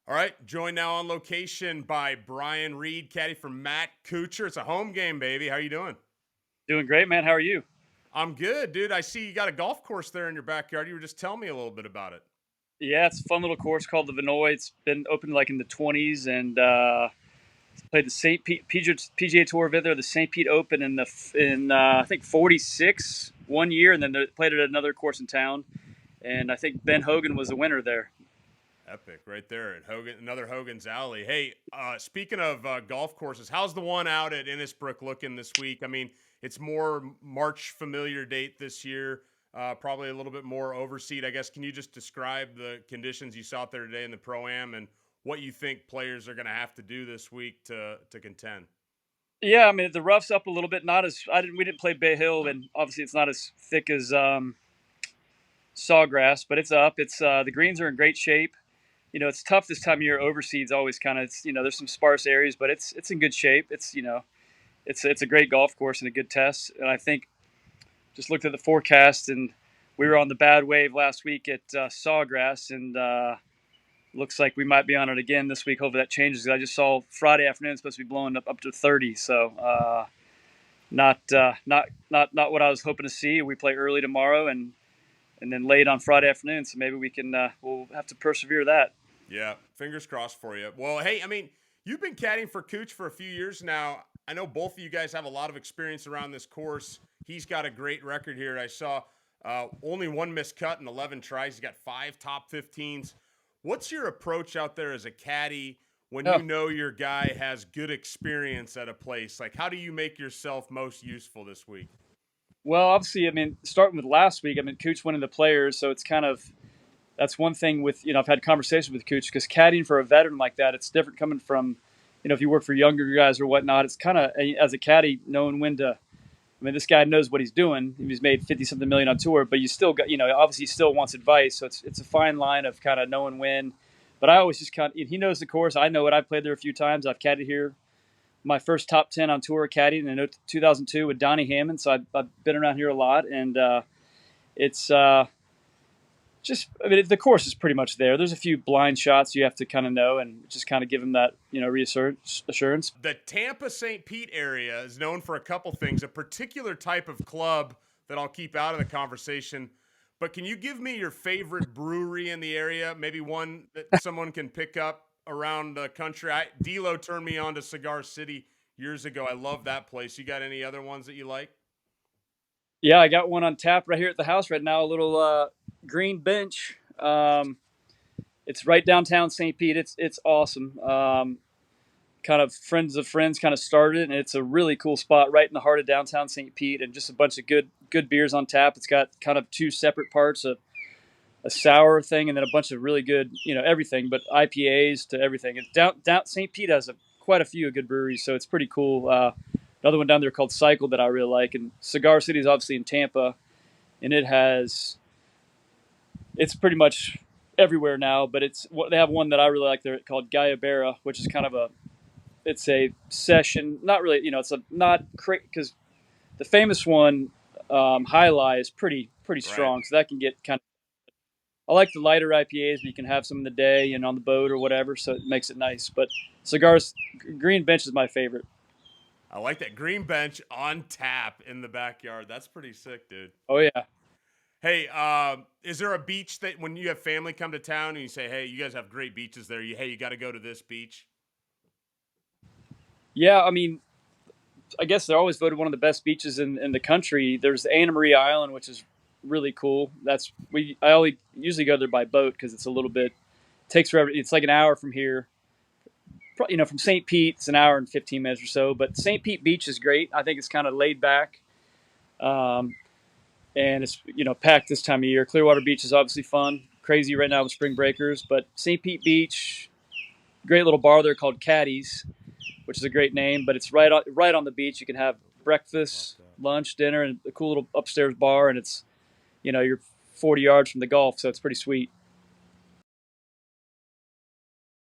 All right, joined now on location by Brian Reed, caddy from Matt Kuchar. It's a home game, baby. How you doing? Doing great, man. How are you? I'm good, dude. I see you got a golf course there in your backyard. You were just telling me a little bit about it. Yeah, it's a fun little course called the Vinoy. It's been open like in the 20s and played the St. Pete PGA Tour event there, the St. Pete Open in I think 46 one year, and then they played it at another course in town. And I think Ben Hogan was the winner there. Epic, right there at Hogan, another Hogan's Alley. Hey, speaking of golf courses, how's the one out at Innisbrook looking this week? I mean, it's more March familiar date this year, probably a little bit more overseed. I guess. Can you just describe the conditions you saw out there today in the pro am and what you think players are going to have to do this week to contend? Yeah, I mean the rough's up a little bit. Not as we didn't play Bay Hill, and obviously it's not as thick as Sawgrass, but it's up. It's the greens are in great shape. It's tough this time of year. Overseed's always kind of there's some sparse areas, but it's in good shape. It's a great golf course and a good test. And I think just looked at the forecast, and we were on the bad wave last week at Sawgrass, and looks like we might be on it again this week. Hopefully that changes. I just saw Friday afternoon it's supposed to be blowing up to 30, so not what I was hoping to see. We play early tomorrow and then late on Friday afternoon, so maybe we'll have to persevere that. Yeah, fingers crossed for you. Well, hey, I mean, you've been caddying for Cooch for a few years now. I know both of you guys have a lot of experience around this course. He's got a great record here. I saw only one missed cut in 11 tries. He's got 5 top 15s. What's your approach out there as a caddy when you Oh, know your guy has good experience at a place? Like, how do you make yourself most useful this week? well, obviously, I mean, starting with last week, I mean, Cooch winning the Players, so it's kind of that's one thing with I've had conversations with Cooch because caddying for a veteran like that, it's different coming from if you work for younger guys or whatnot. It's kind of as a caddy knowing when to. I mean, this guy knows what he's doing. He's made 50 something million on tour, but you still got obviously he still wants advice. So it's a fine line of kind of knowing when. But I always just he knows the course. I know it. I've played there a few times. I've caddied here. My first top 10 on tour caddying in 2002 with Donnie Hammond. So I've been around here a lot, and it's just I mean the course is pretty much there. There's a few blind shots you have to kind of know and just kind of give them that reassurance. The Tampa St. Pete area is known for a couple things, a particular type of club that I'll keep out of the conversation. But can you give me your favorite brewery in the area? Maybe one that someone can pick up around the country. D'Lo turned me on to Cigar City years ago. I love that place. You got any other ones that you like? Yeah, I got one on tap right here at the house right now. A little green bench. It's right downtown St. Pete. It's awesome. Kind of friends of friends kind of started it, and it's a really cool spot right in the heart of downtown St. Pete, and just a bunch of good beers on tap. It's got kind of two separate parts, a sour thing, and then a bunch of really good everything, but IPAs to everything. And down St. Pete has quite a few good breweries, so it's pretty cool. Another one down there called Cycle that I really like, and Cigar City is obviously in Tampa, and it's pretty much everywhere now. But they have one that I really like there called Guyabera, which is kind of it's a session, not really, it's a not because the famous one, High Lie, is pretty Right. strong, so that can get kind of. I like the lighter IPAs, but you can have some in the day and on the boat or whatever, so it makes it nice. But cigars, Green Bench is my favorite. I like that green bench on tap in the backyard. That's pretty sick, dude. Oh yeah, Hey, is there a beach that when you have family come to town and you say, "Hey, you guys have great beaches there. Hey, you got to go to this beach." yeah. I mean, I guess they're always voted one of the best beaches in the country. There's Anna Maria Island, which is really cool. I always usually go there by boat because it's a little bit takes forever. It's like an hour from here. From St. Pete, it's an hour and 15 minutes or so. But St. Pete Beach is great. I think it's kind of laid back, um, and it's packed this time of year. Clearwater Beach is obviously fun, crazy right now with spring breakers. But St. Pete Beach, great little bar there called Caddie's, which is a great name. But it's right on the beach. You can have Love breakfast, that. lunch, dinner, and a cool little upstairs bar, and it's you're 40 yards from the Gulf, so it's pretty sweet.